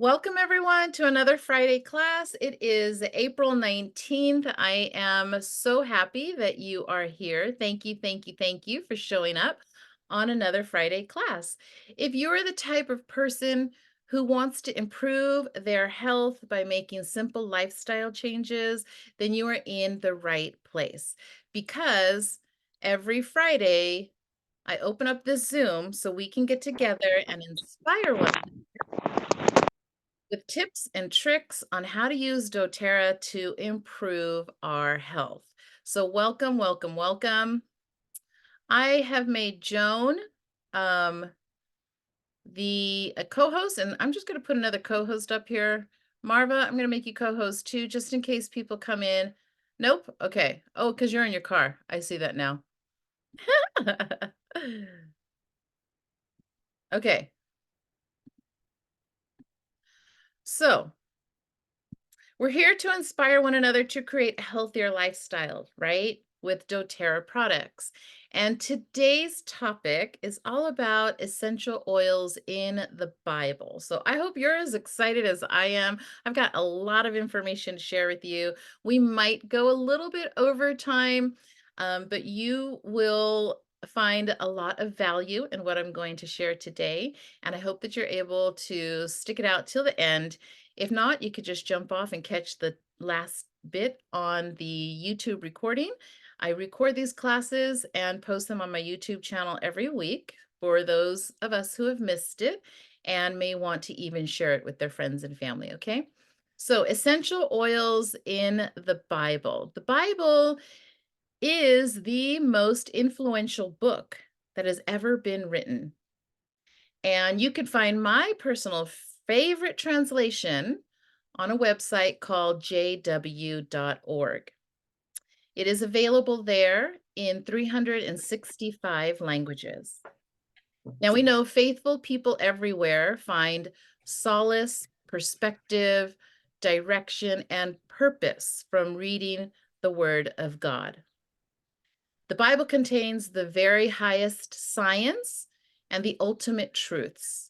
Welcome everyone to another Friday class. It is April 19th. I am so happy that you are here. Thank you, thank you, thank you for showing up on another Friday class. If you're the type of person who wants to improve their health by making simple lifestyle changes, then you are in the right place because every Friday I open up this Zoom so we can get together and inspire one with tips and tricks on how to use doTERRA to improve our health. So welcome, welcome, welcome. I have made Joan um, the co-host, and I'm just going to put another co-host up here. Marva, I'm going to make you co-host too, just in case people come in. Nope. Okay. Oh, because you're in your car. I see that now. Okay. So we're here to inspire one another to create a healthier lifestyle, right? With doTERRA products. And today's topic is all about essential oils in the Bible. So I hope you're as excited as I am. I've got a lot of information to share with you. We might go a little bit over time, but you will find a lot of value in what I'm going to share today. And I hope that you're able to stick it out till the end. If not, you could just jump off and catch the last bit on the YouTube recording. I record these classes and post them on my YouTube channel every week for those of us who have missed it and may want to even share it with their friends and family, okay? So, essential oils in the Bible. The Bible is the most influential book that has ever been written. And you can find my personal favorite translation on a website called jw.org. It is available there in 365 languages. Now, we know faithful people everywhere find solace, perspective, direction, and purpose from reading the Word of God. The Bible contains the very highest science and the ultimate truths.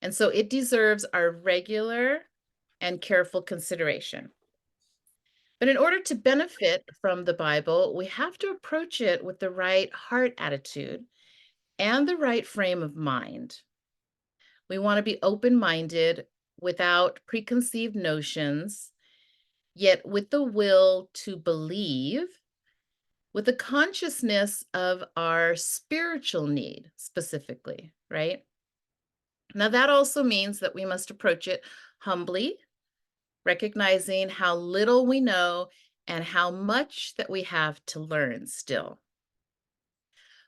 And so it deserves our regular and careful consideration. But in order to benefit from the Bible, we have to approach it with the right heart attitude and the right frame of mind. We want to be open minded without preconceived notions, yet with the will to believe, with the consciousness of our spiritual need specifically, right? Now, that also means that we must approach it humbly, recognizing how little we know and how much that we have to learn still.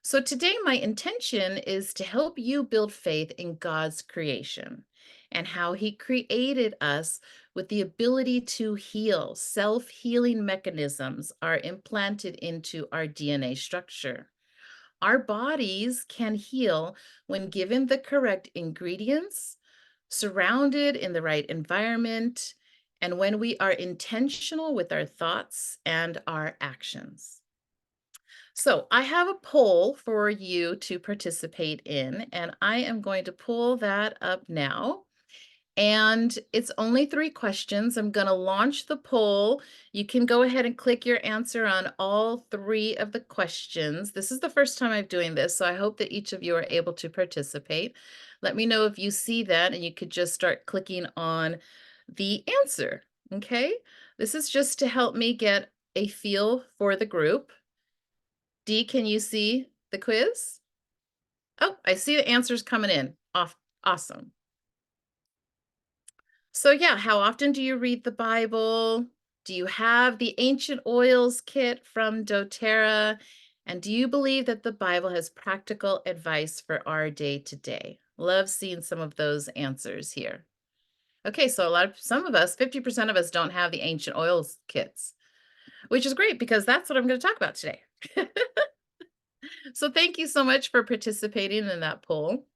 So, today, my intention is to help you build faith in God's creation and how He created us with the ability to heal. Self healing mechanisms are implanted into our DNA structure. Our bodies can heal when given the correct ingredients, surrounded in the right environment, and when we are intentional with our thoughts and our actions. So, I have a poll for you to participate in, and I am going to pull that up now. And it's only 3 questions. I'm going to launch the poll. You can go ahead and click your answer on all 3 of the questions. This is the first time I'm doing this, so I hope that each of you are able to participate. Let me know if you see that, and you could just start clicking on the answer. Okay? This is just to help me get a feel for the group. Dee, can you see the quiz? Oh, I see the answers coming in. Awesome. So, yeah, how often do you read the Bible? Do you have the Ancient Oils kit from doTERRA? And do you believe that the Bible has practical advice for our day to day? Love seeing some of those answers here. Okay, so some of us, 50% of us don't have the Ancient Oils kits, which is great because that's what I'm going to talk about today. So, thank you so much for participating in that poll.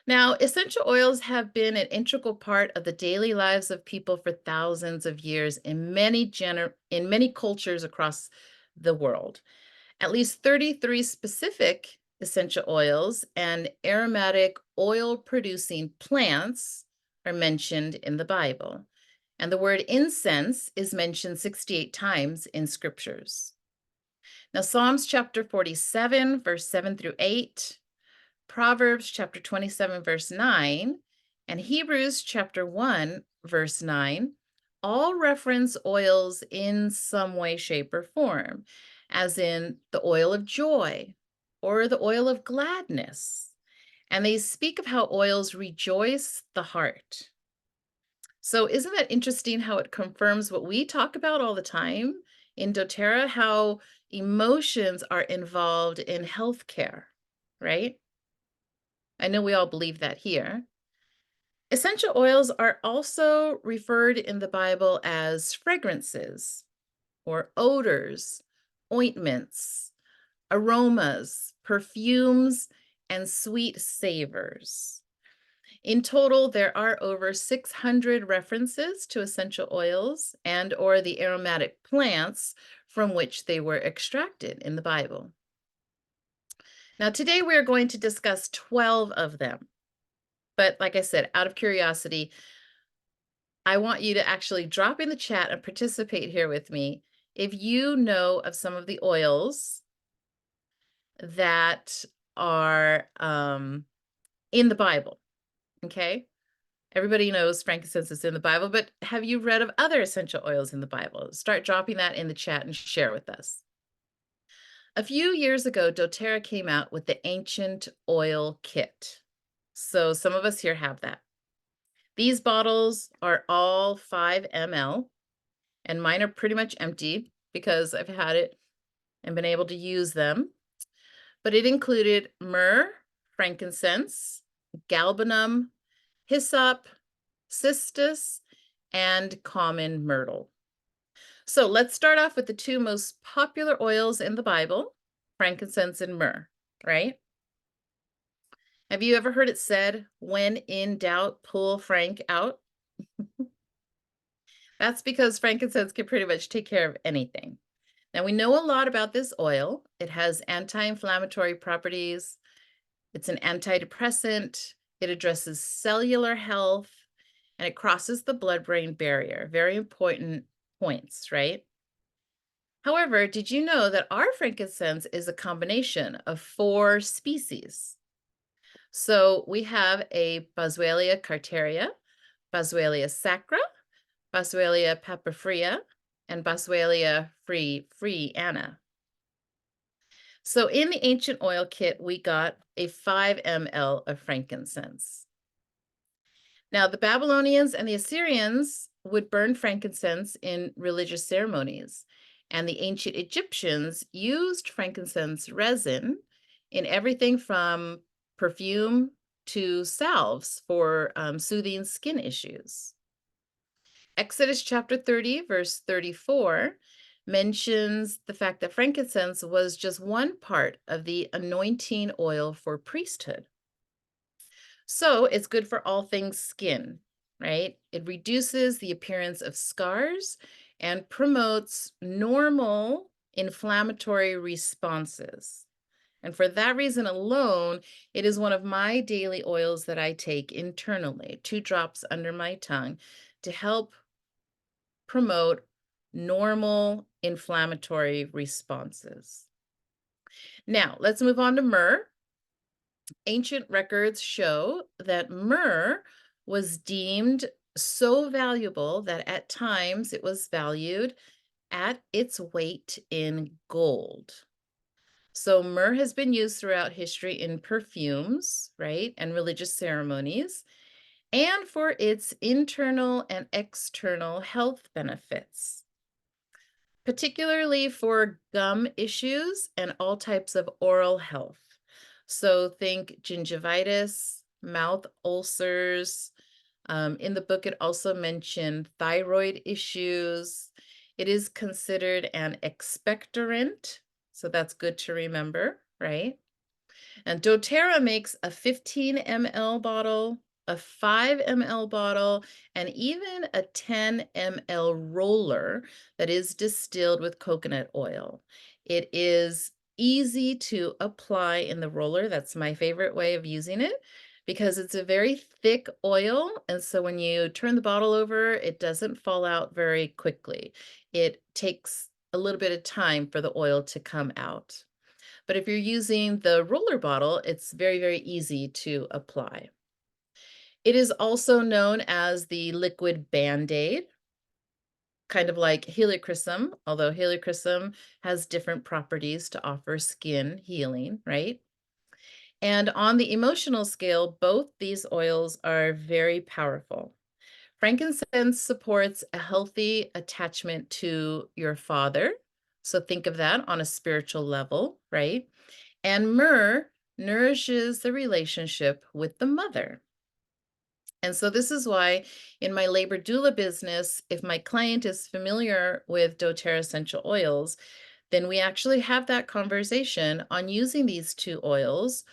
Now, essential oils have been an integral part of the daily lives of people for thousands of years in many cultures across the world. At least 33 specific essential oils and aromatic oil producing plants are mentioned in the Bible, and the word incense is mentioned 68 times in scriptures. Now, Psalms chapter 47, verse 7 through 8, Proverbs chapter 27, verse 9, and Hebrews chapter 1, verse 9 all reference oils in some way, shape, or form, as in the oil of joy or the oil of gladness. And they speak of how oils rejoice the heart. So, isn't that interesting how it confirms what we talk about all the time in doTERRA, how emotions are involved in healthcare, right? I know we all believe that here. Essential oils are also referred in the Bible as fragrances or odors, ointments, aromas, perfumes, and sweet savors. In total, there are over 600 references to essential oils and or the aromatic plants from which they were extracted in the Bible. Now, today we are going to discuss 12 of them. But like I said, out of curiosity, I want you to actually drop in the chat and participate here with me if you know of some of the oils that are in the Bible. Okay. Everybody knows frankincense is in the Bible, but have you read of other essential oils in the Bible? Start dropping that in the chat and share with us. A few years ago, doTERRA came out with the Ancient Oil Kit. So some of us here have that. These bottles are all 5 ml, and mine are pretty much empty because I've had it and been able to use them. But it included myrrh, frankincense, galbanum, hyssop, cistus, and common myrtle. So let's start off with the two most popular oils in the Bible, frankincense and myrrh, right? Have you ever heard it said, when in doubt, pull Frank out? That's because frankincense can pretty much take care of anything. Now, we know a lot about this oil. It has anti-inflammatory properties. It's an antidepressant. It addresses cellular health, and it crosses the blood-brain barrier. Very important points, right? However, did you know that our frankincense is a combination of 4 species? So we have a Boswellia carteria, Boswellia sacra, Boswellia papifria, and Boswellia freeana. So in the ancient oil kit, we got a 5 ml of frankincense. Now, the Babylonians and the Assyrians would burn frankincense in religious ceremonies, and the ancient Egyptians used frankincense resin in everything from perfume to salves for soothing skin issues. Exodus chapter 30, verse 34 mentions the fact that frankincense was just one part of the anointing oil for priesthood. So it's good for all things skin, right? It reduces the appearance of scars and promotes normal inflammatory responses. And for that reason alone, it is one of my daily oils that I take internally, 2 drops under my tongue, to help promote normal inflammatory responses. Now, let's move on to myrrh. Ancient records show that myrrh was deemed so valuable that at times it was valued at its weight in gold. So myrrh has been used throughout history in perfumes, right, and religious ceremonies, and for its internal and external health benefits, particularly for gum issues and all types of oral health. So think gingivitis, mouth ulcers. In the book, it also mentioned thyroid issues. It is considered an expectorant, so that's good to remember, right? And doTERRA makes a 15 ml bottle, a 5 ml bottle, and even a 10 ml roller that is distilled with coconut oil. It is easy to apply in the roller. That's my favorite way of using it because it's a very thick oil. And so when you turn the bottle over, it doesn't fall out very quickly. It takes a little bit of time for the oil to come out. But if you're using the roller bottle, it's very, very easy to apply. It is also known as the liquid Band-Aid, kind of like helichrysum, although helichrysum has different properties to offer skin healing, right? And on the emotional scale, both these oils are very powerful. Frankincense supports a healthy attachment to your father. So think of that on a spiritual level, right? And myrrh nourishes the relationship with the mother. And so this is why in my labor doula business, if my client is familiar with doTERRA essential oils, then we actually have that conversation on using these two oils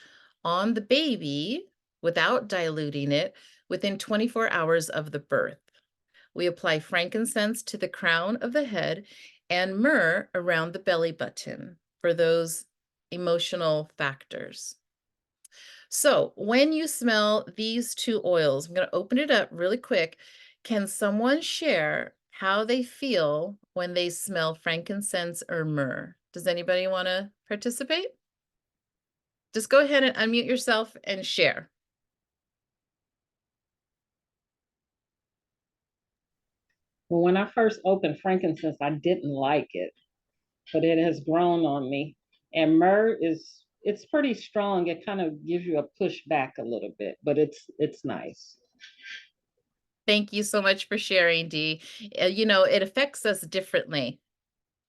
on the baby without diluting it within 24 hours of the birth. We apply frankincense to the crown of the head and myrrh around the belly button for those emotional factors. So when you smell these two oils, I'm going to open it up really quick. Can someone share how they feel when they smell frankincense or myrrh? Does anybody want to participate? Just go ahead and unmute yourself and share. Well, when I first opened frankincense, I didn't like it, but it has grown on me. And myrrh it's pretty strong. It kind of gives you a push back a little bit, but it's nice. Thank you so much for sharing, Dee. It affects us differently,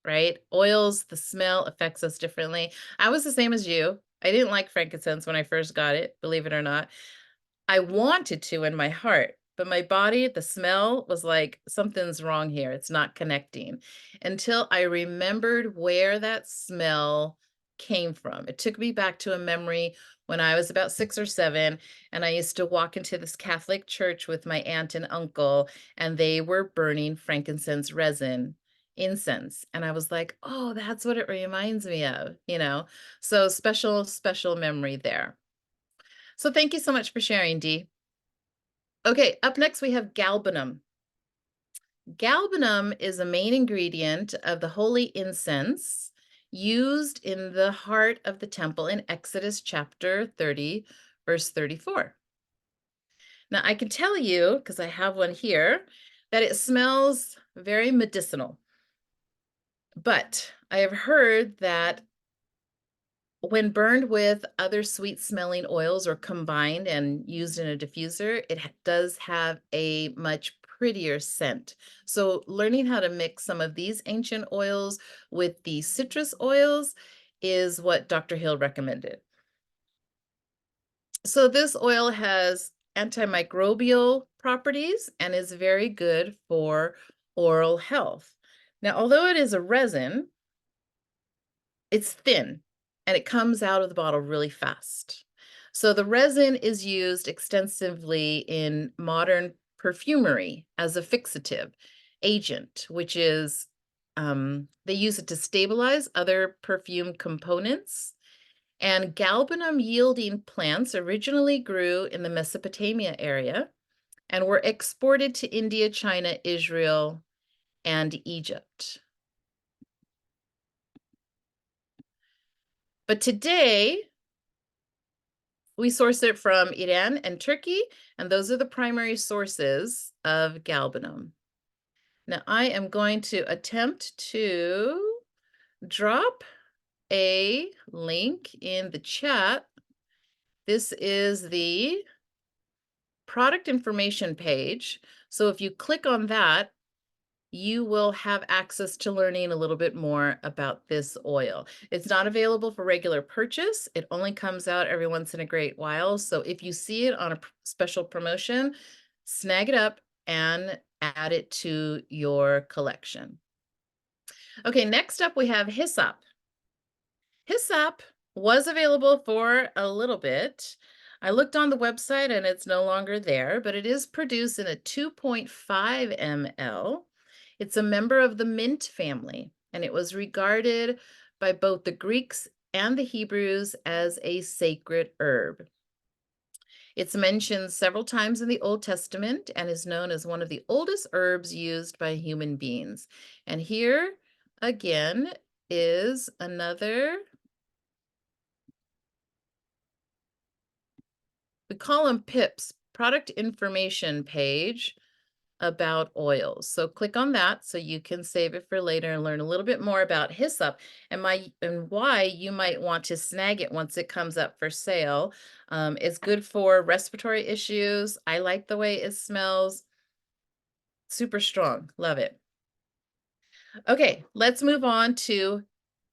right? Oils, the smell affects us differently. I was the same as you. I didn't like frankincense when I first got it, believe it or not. I wanted to in my heart, but my body, the smell was like, something's wrong here. It's not connecting until I remembered where that smell came from. It took me back to a memory when I was about 6 or 7, and I used to walk into this Catholic church with my aunt and uncle, and they were burning frankincense resin incense. And I was like, oh, that's what it reminds me of. So special, special memory there. So thank you so much for sharing, Dee. Okay, up next we have galbanum. Galbanum is a main ingredient of the holy incense used in the heart of the temple in Exodus chapter 30, verse 34. Now, I can tell you, because I have one here, that it smells very medicinal. But I have heard that when burned with other sweet smelling oils or combined and used in a diffuser, it does have a much prettier scent. So learning how to mix some of these ancient oils with the citrus oils is what Dr. Hill recommended. So this oil has antimicrobial properties and is very good for oral health. Now, although it is a resin, it's thin and it comes out of the bottle really fast. So the resin is used extensively in modern perfumery as a fixative agent, which is they use it to stabilize other perfume components. And galbanum yielding plants originally grew in the Mesopotamia area and were exported to India, China, Israel, and Egypt. But today, we source it from Iran and Turkey, and those are the primary sources of galbanum. Now, I am going to attempt to drop a link in the chat. This is the product information page. So if you click on that, you will have access to learning a little bit more about this oil. It's not available for regular purchase. It only comes out every once in a great while. So if you see it on a special promotion, snag it up and add it to your collection. Okay, next up we have hyssop. Hyssop was available for a little bit. I looked on the website and it's no longer there, but it is produced in a 2.5 ml. It's a member of the mint family, and it was regarded by both the Greeks and the Hebrews as a sacred herb. It's mentioned several times in the Old Testament and is known as one of the oldest herbs used by human beings. And here again is another, we call them PIPs, product information page about oils. So click on that so you can save it for later and learn a little bit more about hyssop and why you might want to snag it once it comes up for sale. It's good for respiratory issues. I like the way it smells. Super strong. Love it. Okay, let's move on to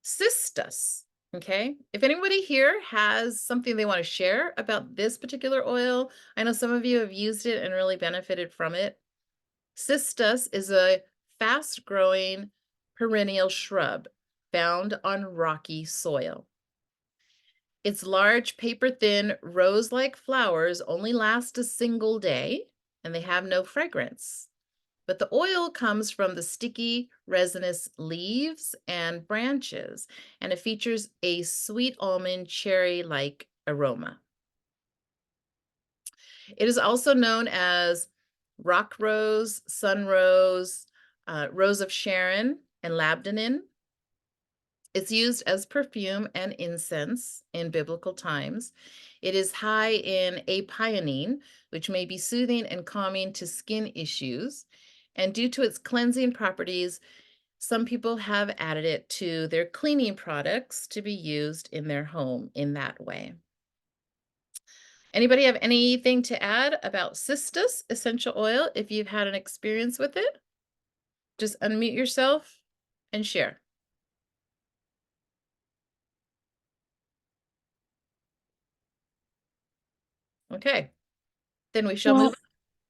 cistus. Okay, if anybody here has something they want to share about this particular oil, I know some of you have used it and really benefited from it. Cistus is a fast-growing perennial shrub found on rocky soil. Its large, paper-thin, rose-like flowers only last a single day, and they have no fragrance. But the oil comes from the sticky, resinous leaves and branches, and it features a sweet almond cherry-like aroma. It is also known as rock rose, sun rose, rose of Sharon, and labdanum. It's used as perfume and incense in biblical times. It is high in apionine, which may be soothing and calming to skin issues. And due to its cleansing properties, some people have added it to their cleaning products to be used in their home in that way. Anybody have anything to add about cistus essential oil if you've had an experience with it? Just unmute yourself and share. Okay, then we shall Well, move.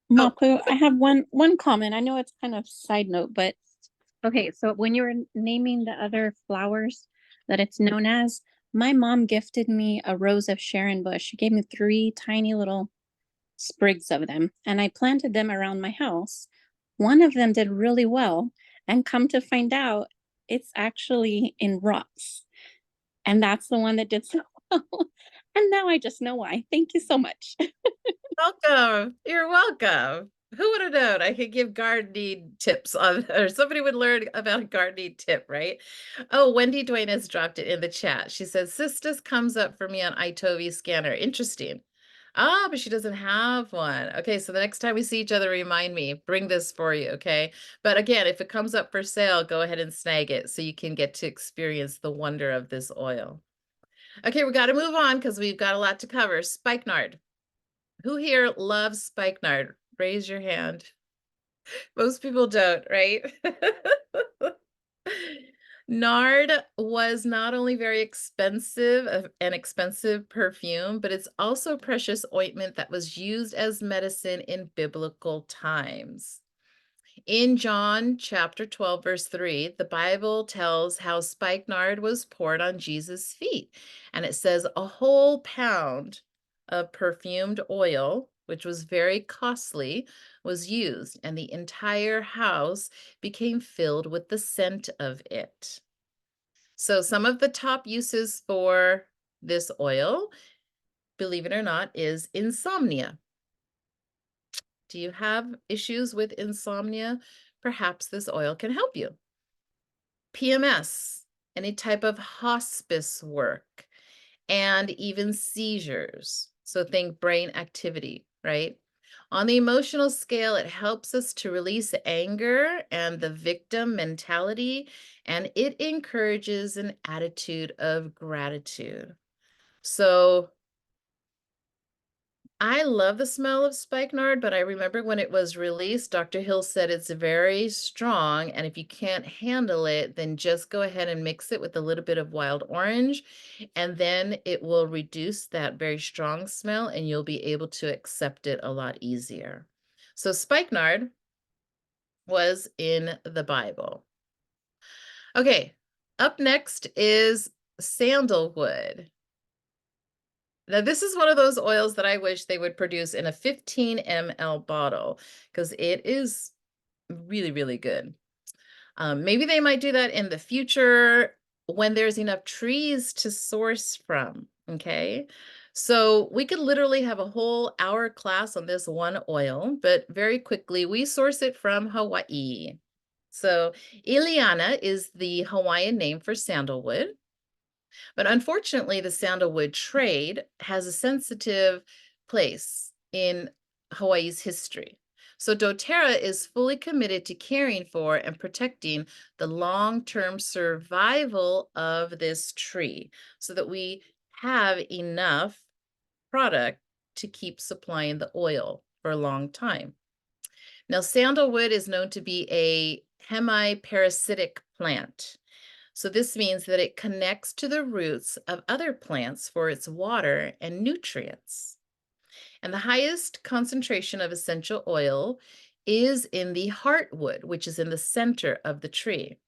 Oh, Mapu, I have one comment. I know it's kind of side note, but okay, so when you were naming the other flowers that it's known as, my mom gifted me a rose of Sharon bush. She gave me three tiny little sprigs of them, and I planted them around my house. One of them did really well, and come to find out, it's actually in rocks, and that's the one that did so well. And now I just know why. Thank you so much. welcome. You're welcome. Who would have known I could give gardening tips on, or somebody would learn about a gardening tip, right? Oh, Wendy Duane has dropped it in the chat. She says, Cistus comes up for me on iTovi scanner. Interesting. Ah, but she doesn't have one. Okay, so the next time we see each other, remind me, bring this for you, okay? But again, if it comes up for sale, go ahead and snag it so you can get to experience the wonder of this oil. Okay, we got to move on because we've got a lot to cover. Spikenard. Who here loves spikenard? Raise your hand. Most people don't, right? Nard was not only very expensive, an expensive perfume, but it's also precious ointment that was used as medicine in biblical times. In John chapter 12, verse 3, the Bible tells how spikenard was poured on Jesus' feet. And it says a whole pound of perfumed oil, which was very costly, was used, and the entire house became filled with the scent of it. So, some of the top uses for this oil, believe it or not, is insomnia. Do you have issues with insomnia? Perhaps this oil can help you. PMS, any type of hospice work, and even seizures. So think brain activity, right? On the emotional scale, it helps us to release anger and the victim mentality, and it encourages an attitude of gratitude. So I love the smell of spikenard, but I remember when it was released, Dr. Hill said it's very strong, and if you can't handle it, then just go ahead and mix it with a little bit of wild orange, and then it will reduce that very strong smell, and you'll be able to accept it a lot easier. So spikenard was in the Bible. Okay, up next is sandalwood. Now, this is one of those oils that I wish they would produce in a 15 ml bottle because it is really, really good. Maybe they might do that in the future when there's enough trees to source from. Okay. So we could literally have a whole hour class on this one oil, but very quickly, we source it from Hawaii. So Ileana is the Hawaiian name for sandalwood. But unfortunately, the sandalwood trade has a sensitive place in Hawaii's history. So doTERRA is fully committed to caring for and protecting the long-term survival of this tree so that we have enough product to keep supplying the oil for a long time. Now, sandalwood is known to be a hemiparasitic plant. So this means that it connects to the roots of other plants for its water and nutrients. And the highest concentration of essential oil is in the heartwood, which is in the center of the tree.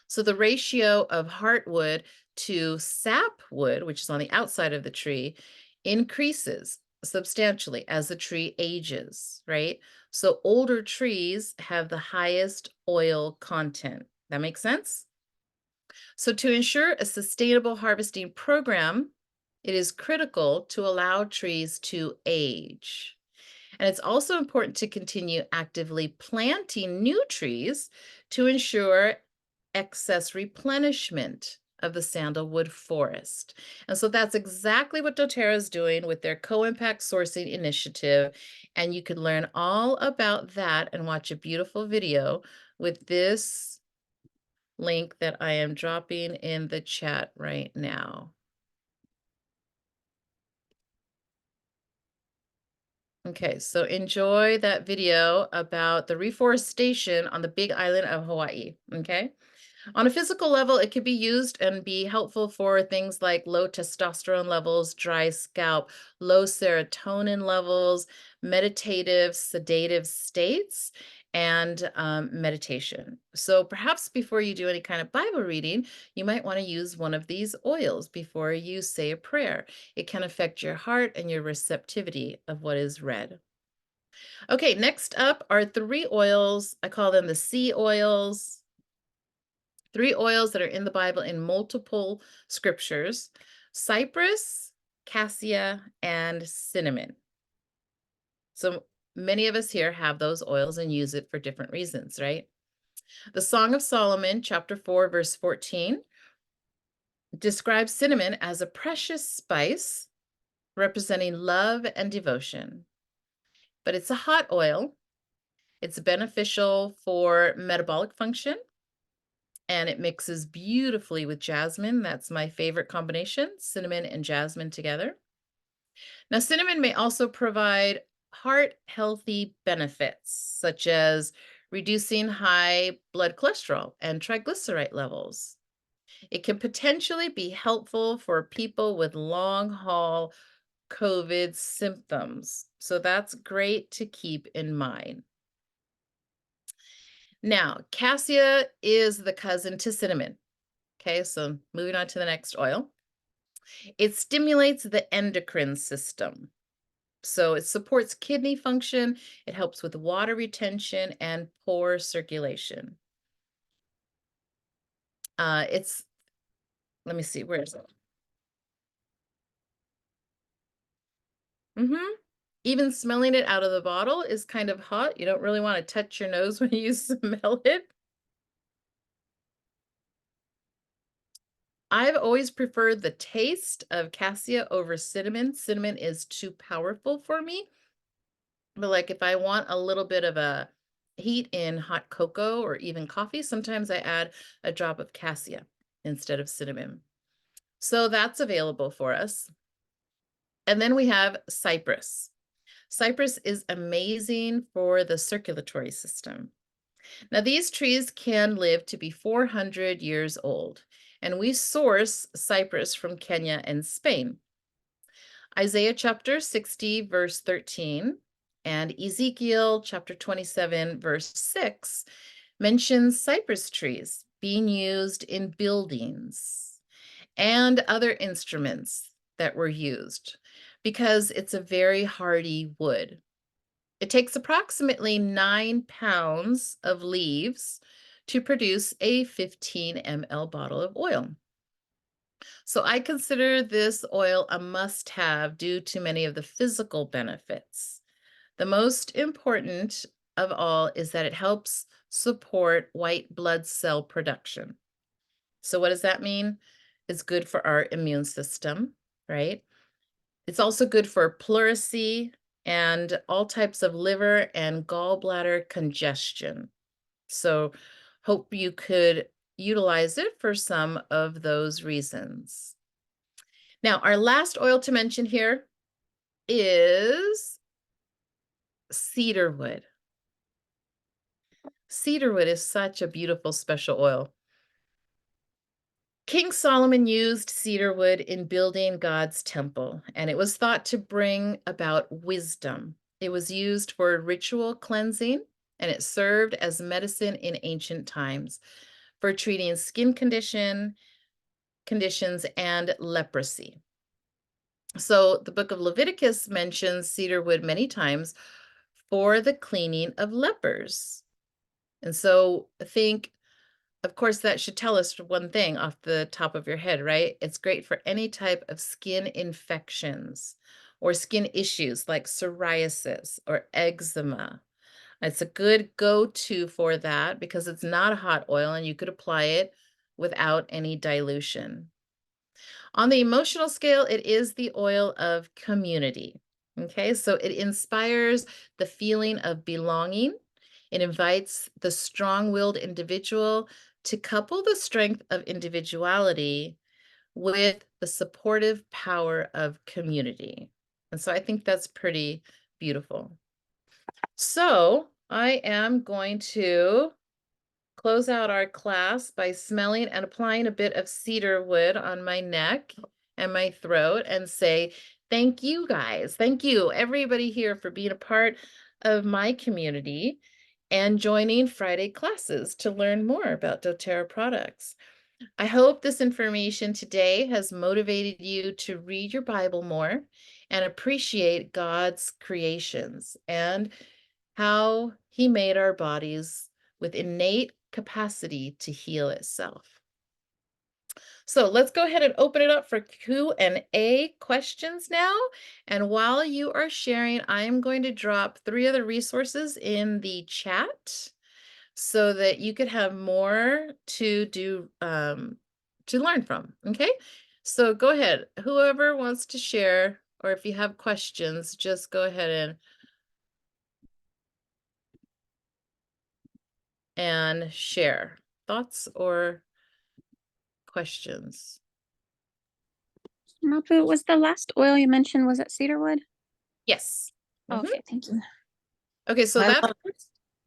So the ratio of heartwood to sapwood, which is on the outside of the tree, increases substantially as the tree ages, right? So older trees have the highest oil content. That makes sense? So to ensure a sustainable harvesting program, it is critical to allow trees to age. And it's also important to continue actively planting new trees to ensure excess replenishment of the sandalwood forest. And so that's exactly what doTERRA is doing with their co-impact sourcing initiative. And you can learn all about that and watch a beautiful video with this link that I am dropping in the chat right now. Okay, so enjoy that video about the reforestation on the Big Island of Hawaii, okay? On a physical level, it could be used and be helpful for things like low testosterone levels, dry scalp, low serotonin levels, meditative, sedative states, and meditation. So perhaps before you do any kind of Bible reading, you might want to use one of these oils before you say a prayer. It can affect your heart and your receptivity of what is read. Okay, next up are 3 oils. I call them the sea oils. 3 oils that are in the Bible in multiple scriptures: cypress, cassia, and cinnamon. So many of us here have those oils and use it for different reasons, right? The Song of Solomon, chapter 4, verse 14, describes cinnamon as a precious spice representing love and devotion. But it's a hot oil. It's beneficial for metabolic function, and it mixes beautifully with jasmine. That's my favorite combination, cinnamon and jasmine together. Now, cinnamon may also provide heart healthy benefits, such as reducing high blood cholesterol and triglyceride levels. It can potentially be helpful for people with long haul COVID symptoms. So that's great to keep in mind. Now, cassia is the cousin to cinnamon. Okay, so moving on to the next oil. It stimulates the endocrine system. So it supports kidney function, it helps with water retention and poor circulation. Let me see, where is it? Even smelling it out of the bottle is kind of hot. You don't really want to touch your nose when you smell it. I've always preferred the taste of cassia over cinnamon. Cinnamon is too powerful for me. But like if I want a little bit of a heat in hot cocoa or even coffee, sometimes I add a drop of cassia instead of cinnamon. So that's available for us. And then we have cypress. Cypress is amazing for the circulatory system. Now, these trees can live to be 400 years old, and we source cypress from Kenya and Spain. Isaiah chapter 60, verse 13, and Ezekiel chapter 27, verse 6 mentions cypress trees being used in buildings and other instruments that were used because it's a very hardy wood. It takes approximately 9 pounds of leaves to produce a 15 ml bottle of oil. So I consider this oil a must-have due to many of the physical benefits. The most important of all is that it helps support white blood cell production. So what does that mean? It's good for our immune system, right? It's also good for pleurisy and all types of liver and gallbladder congestion. So hope you could utilize it for some of those reasons. Now, our last oil to mention here is cedarwood. Cedarwood is such a beautiful special oil. King Solomon used cedarwood in building God's temple, and it was thought to bring about wisdom. It was used for ritual cleansing, and it served as medicine in ancient times for treating skin conditions and leprosy. So the book of Leviticus mentions cedarwood many times for the cleaning of lepers. And so think, of course, that should tell us one thing off the top of your head, right? It's great for any type of skin infections or skin issues like psoriasis or eczema. It's a good go-to for that because it's not a hot oil and you could apply it without any dilution. On the emotional scale, it is the oil of community. Okay, so it inspires the feeling of belonging. It invites the strong willed individual to couple the strength of individuality with the supportive power of community. And so I think that's pretty beautiful. So I am going to close out our class by smelling and applying a bit of cedar wood on my neck and my throat and say, thank you guys. Thank you, everybody here, for being a part of my community and joining Friday classes to learn more about doTERRA products. I hope this information today has motivated you to read your Bible more and appreciate God's creations and how He made our bodies with innate capacity to heal itself. So let's go ahead and open it up for Q&A questions now. And while you are sharing, I am going to drop 3 other resources in the chat so that you could have more to do to learn from. Okay, so go ahead. Whoever wants to share, or if you have questions, just go ahead and share thoughts or questions. Mapu, was the last oil you mentioned, was it cedarwood? Yes. Oh, Mhm. okay, thank you. Okay, so I that love-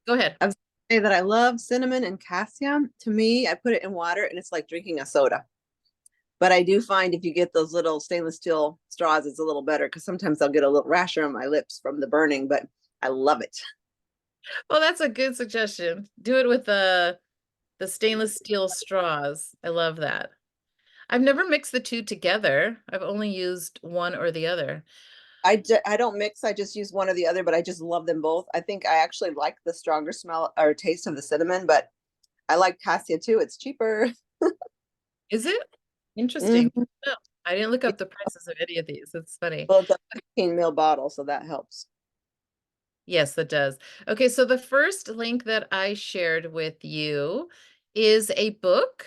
go ahead. Say that I love cinnamon and cassia. To me, I put it in water and it's like drinking a soda. But I do find if you get those little stainless steel straws, it's a little better because sometimes I'll get a little rash on my lips from the burning, but I love it. Well, that's a good suggestion. Do it with the stainless steel straws. I love that. I've never mixed the two together. I've only used one or the other. I don't mix. I just use one or the other, but I just love them both. I think I actually like the stronger smell or taste of the cinnamon, but I like cassia too. It's cheaper. Is it? Interesting. Mhm. No, I didn't look up the prices of any of these. It's funny. Well, it's a 15 ml bottle, so that helps. Yes, that does. Okay, so the first link that I shared with you is a book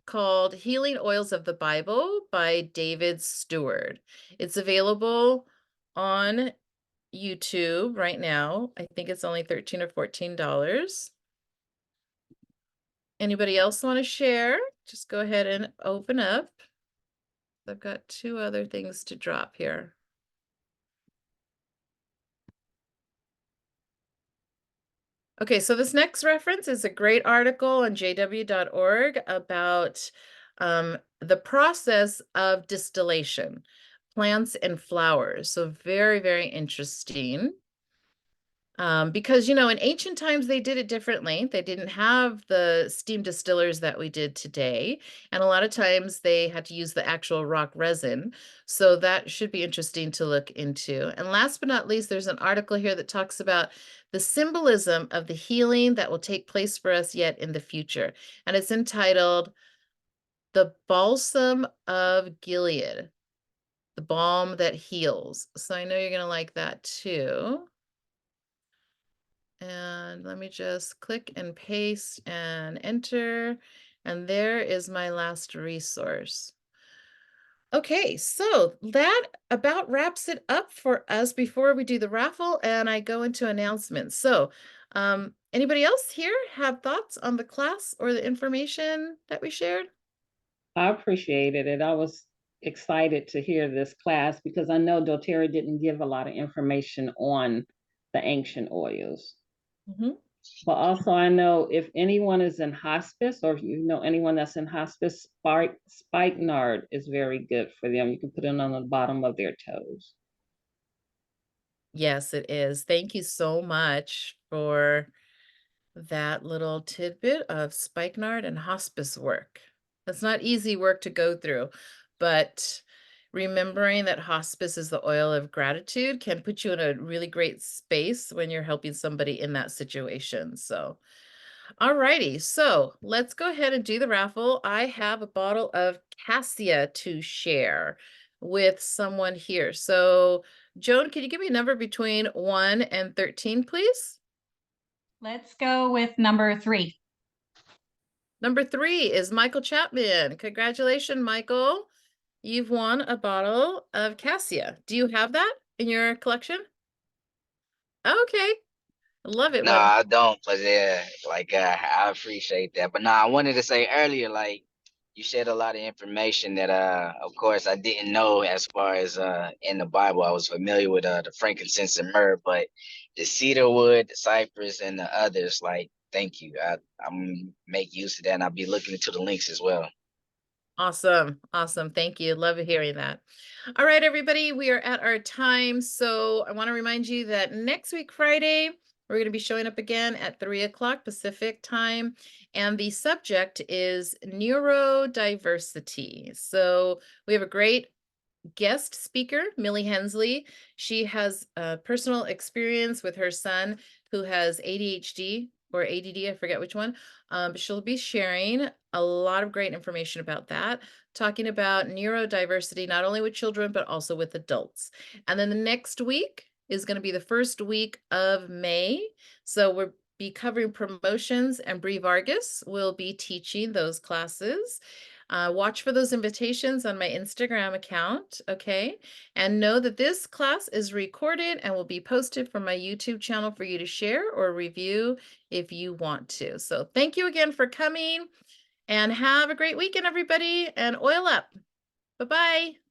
called Healing Oils of the Bible by David Stewart. It's available on YouTube right now. I think it's only $13 or $14. Anybody else want to share? Just go ahead and open up. I've got 2 other things to drop here. Okay, so this next reference is a great article on jw.org about the process of distillation, plants and flowers. So very, very interesting. Because, in ancient times, they did it differently. They didn't have the steam distillers that we did today. And a lot of times they had to use the actual rock resin. So that should be interesting to look into. And last but not least, there's an article here that talks about the symbolism of the healing that will take place for us yet in the future. And it's entitled the balsam of Gilead, the balm that heals. So I know you're going to like that too. And let me just click and paste and enter. And there is my last resource. Okay, so that about wraps it up for us before we do the raffle and I go into announcements. So, anybody else here have thoughts on the class or the information that we shared? I appreciated it. I was excited to hear this class because I know doTERRA didn't give a lot of information on the ancient oils. Mhm. But also I know if anyone is in hospice or if you know anyone that's in hospice, spikenard is very good for them. You can put it on the bottom of their toes. Yes, it is. Thank you so much for that little tidbit of spikenard and hospice work. That's not easy work to go through, but remembering that hospice is the oil of gratitude can put you in a really great space when you're helping somebody in that situation. So, all righty. So let's go ahead and do the raffle. I have a bottle of Cassia to share with someone here. So, Joan, can you give me a number between 1 and 13, please? Let's go with number 3. Number 3 is Michael Chapman. Congratulations, Michael. You've won a bottle of Cassia. Do you have that in your collection? Okay. Love it. No, Well, I don't, but yeah, like I appreciate that. But no, I wanted to say earlier, like you shared a lot of information that of course I didn't know as far as in the Bible. I was familiar with the frankincense and myrrh, but the cedar wood, the cypress, and the others, like thank you. I'm make use of that and I'll be looking into the links as well. awesome. Awesome. Thank you. Love hearing that. All right, everybody, we are at our time. So I want to remind you that next week, Friday, we're going to be showing up again at 3 o'clock Pacific time. And the subject is neurodiversity. So we have a great guest speaker, Millie Hensley. She has personal experience with her son who has ADHD or ADD, I forget which one. But she'll be sharing a lot of great information about that, talking about neurodiversity, not only with children, but also with adults. And then the next week is going to be the first week of May. So we'll be covering promotions, and Bree Vargas will be teaching those classes. Watch for those invitations on my Instagram account, okay? And know that this class is recorded and will be posted from my YouTube channel for you to share or review if you want to. So thank you again for coming and have a great weekend, everybody, and oil up. Bye-bye.